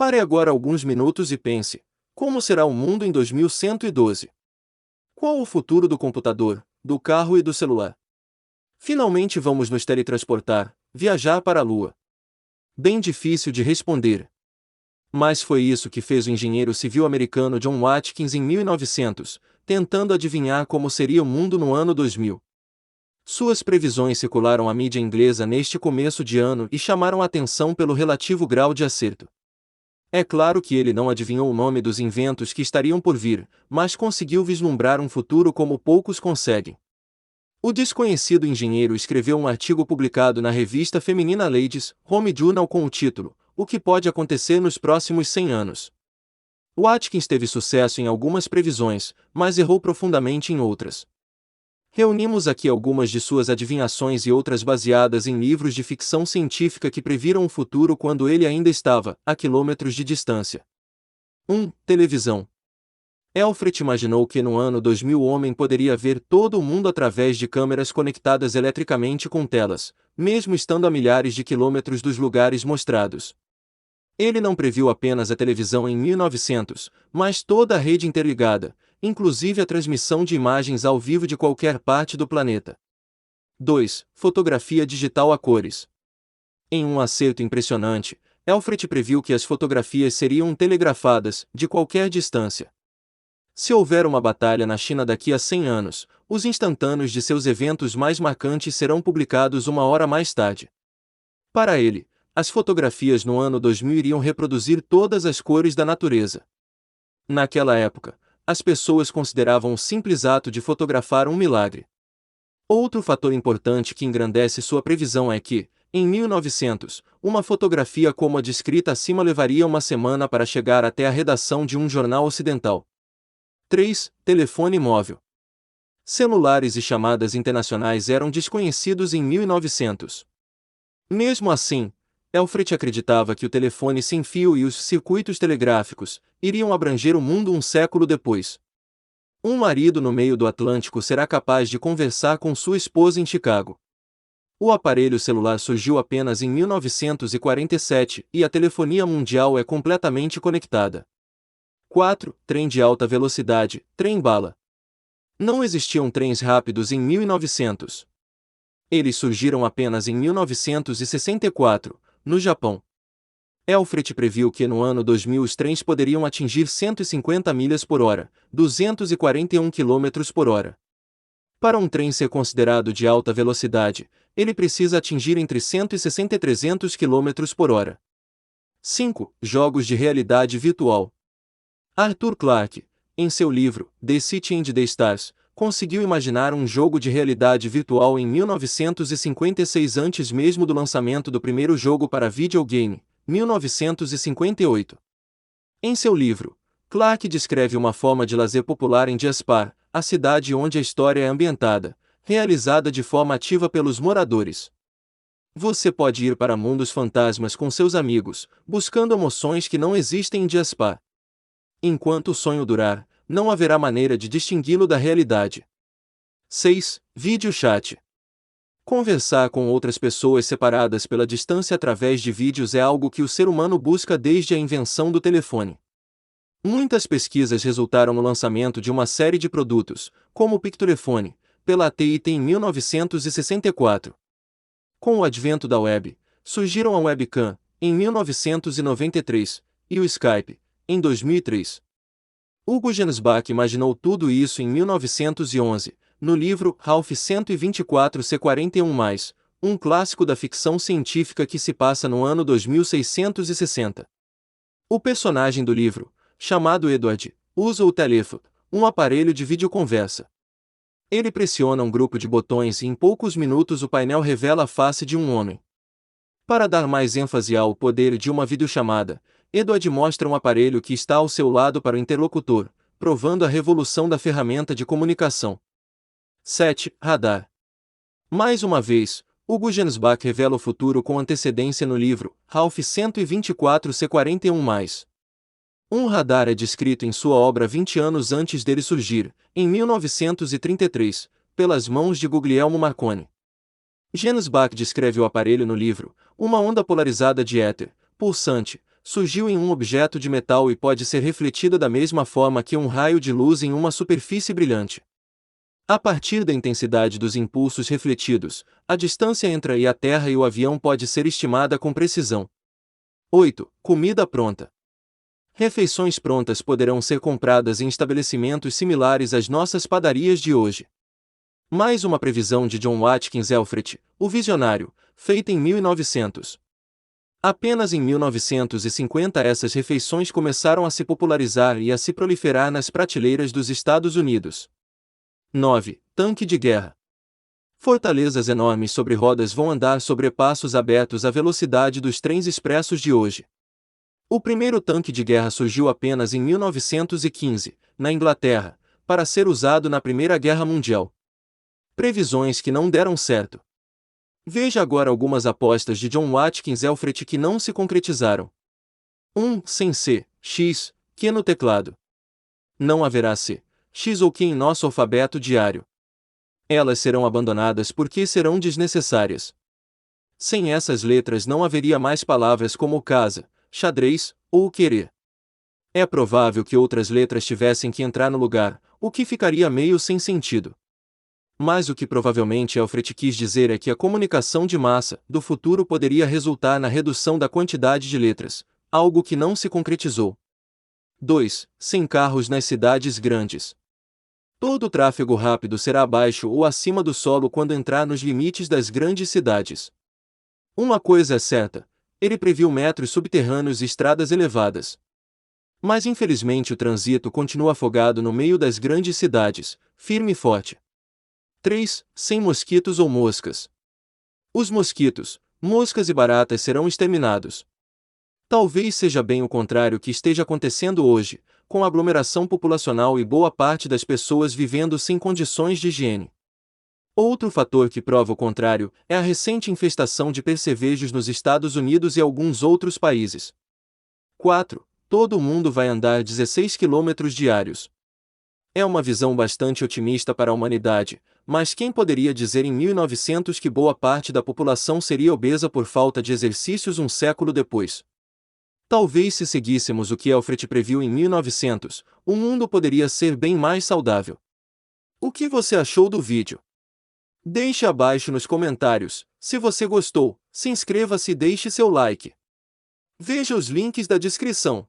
Pare agora alguns minutos e pense: como será o mundo em 2112? Qual o futuro do computador, do carro e do celular? Finalmente vamos nos teletransportar, viajar para a Lua. Bem difícil de responder. Mas foi isso que fez o engenheiro civil americano John Watkins em 1900, tentando adivinhar como seria o mundo no ano 2000. Suas previsões circularam a mídia inglesa neste começo de ano e chamaram a atenção pelo relativo grau de acerto. É claro que ele não adivinhou o nome dos inventos que estariam por vir, mas conseguiu vislumbrar um futuro como poucos conseguem. O desconhecido engenheiro escreveu um artigo publicado na revista feminina Ladies' Home Journal com o título "O que pode acontecer nos próximos 100 anos?". Watkins teve sucesso em algumas previsões, mas errou profundamente em outras. Reunimos aqui algumas de suas adivinhações e outras baseadas em livros de ficção científica que previram o futuro quando ele ainda estava a quilômetros de distância. 1. Televisão. Alfred imaginou que no ano 2000 o homem poderia ver todo o mundo através de câmeras conectadas eletricamente com telas, mesmo estando a milhares de quilômetros dos lugares mostrados. Ele não previu apenas a televisão em 1900, mas toda a rede interligada, inclusive a transmissão de imagens ao vivo de qualquer parte do planeta. 2. Fotografia digital a cores. Em um acerto impressionante, Alfred previu que as fotografias seriam telegrafadas, de qualquer distância. Se houver uma batalha na China daqui a 100 anos, os instantâneos de seus eventos mais marcantes serão publicados uma hora mais tarde. Para ele, as fotografias no ano 2000 iriam reproduzir todas as cores da natureza. Naquela época, as pessoas consideravam o simples ato de fotografar um milagre. Outro fator importante que engrandece sua previsão é que, em 1900, uma fotografia como a descrita acima levaria uma semana para chegar até a redação de um jornal ocidental. 3. Telefone móvel. Celulares e chamadas internacionais eram desconhecidos em 1900. Mesmo assim, Alfred acreditava que o telefone sem fio e os circuitos telegráficos iriam abranger o mundo um século depois. Um marido no meio do Atlântico será capaz de conversar com sua esposa em Chicago. O aparelho celular surgiu apenas em 1947 e a telefonia mundial é completamente conectada. 4. Trem de alta velocidade, trem-bala. Não existiam trens rápidos em 1900. Eles surgiram apenas em 1964, no Japão. Alfred previu que no ano 2000 os trens poderiam atingir 150 milhas por hora, 241 km por hora. Para um trem ser considerado de alta velocidade, ele precisa atingir entre 160 e 300 km por hora. 5. Jogos de realidade virtual. Arthur Clarke, em seu livro The City and the Stars, conseguiu imaginar um jogo de realidade virtual em 1956 antes mesmo do lançamento do primeiro jogo para videogame, 1958. Em seu livro, Clarke descreve uma forma de lazer popular em Jasper, a cidade onde a história é ambientada, realizada de forma ativa pelos moradores. Você pode ir para mundos fantasmas com seus amigos, buscando emoções que não existem em Jasper. Enquanto o sonho durar, não haverá maneira de distingui-lo da realidade. 6. Vídeo chat. Conversar com outras pessoas separadas pela distância através de vídeos é algo que o ser humano busca desde a invenção do telefone. Muitas pesquisas resultaram no lançamento de uma série de produtos, como o Pictolefone, pela AT&T em 1964. Com o advento da web, surgiram a webcam, em 1993, e o Skype, em 2003. Hugo Gernsback imaginou tudo isso em 1911, no livro Ralph 124C41+, um clássico da ficção científica que se passa no ano 2660. O personagem do livro, chamado Edward, usa o telefone, um aparelho de videoconversa. Ele pressiona um grupo de botões e em poucos minutos o painel revela a face de um homem. Para dar mais ênfase ao poder de uma videochamada, Edward mostra um aparelho que está ao seu lado para o interlocutor, provando a revolução da ferramenta de comunicação. 7. Radar. Mais uma vez, Hugo Gernsback revela o futuro com antecedência no livro Ralph 124C41+. Um radar é descrito em sua obra 20 anos antes dele surgir, em 1933, pelas mãos de Guglielmo Marconi. Gernsback descreve o aparelho no livro, uma onda polarizada de éter, pulsante, surgiu em um objeto de metal e pode ser refletida da mesma forma que um raio de luz em uma superfície brilhante. A partir da intensidade dos impulsos refletidos, a distância entre a Terra e o avião pode ser estimada com precisão. 8. Comida pronta. Refeições prontas poderão ser compradas em estabelecimentos similares às nossas padarias de hoje. Mais uma previsão de John Watkins Elfreth, o visionário, feita em 1900. Apenas em 1950 essas refeições começaram a se popularizar e a se proliferar nas prateleiras dos Estados Unidos. 9. Tanque de guerra. Fortalezas enormes sobre rodas vão andar sobre passos abertos à velocidade dos trens expressos de hoje. O primeiro tanque de guerra surgiu apenas em 1915, na Inglaterra, para ser usado na Primeira Guerra Mundial. Previsões que não deram certo. Veja agora algumas apostas de John Watkins Elfreth que não se concretizaram. 1. Sem C, X, Q no teclado. Não haverá C, X ou Q em nosso alfabeto diário. Elas serão abandonadas porque serão desnecessárias. Sem essas letras não haveria mais palavras como casa, xadrez ou querer. É provável que outras letras tivessem que entrar no lugar, o que ficaria meio sem sentido. Mas o que provavelmente Elfreth quis dizer é que a comunicação de massa do futuro poderia resultar na redução da quantidade de letras, algo que não se concretizou. 2. Sem carros nas cidades grandes. Todo o tráfego rápido será abaixo ou acima do solo quando entrar nos limites das grandes cidades. Uma coisa é certa, ele previu metros subterrâneos e estradas elevadas. Mas infelizmente o trânsito continua afogado no meio das grandes cidades, firme e forte. 3. Sem mosquitos ou moscas. Os mosquitos, moscas e baratas serão exterminados. Talvez seja bem o contrário que esteja acontecendo hoje, com a aglomeração populacional e boa parte das pessoas vivendo sem condições de higiene. Outro fator que prova o contrário é a recente infestação de percevejos nos Estados Unidos e alguns outros países. 4. Todo mundo vai andar 16 quilômetros diários. É uma visão bastante otimista para a humanidade, mas quem poderia dizer em 1900 que boa parte da população seria obesa por falta de exercícios um século depois? Talvez se seguíssemos o que Elfreth previu em 1900, o mundo poderia ser bem mais saudável. O que você achou do vídeo? Deixe abaixo nos comentários. Se você gostou, se inscreva-se e deixe seu like. Veja os links da descrição.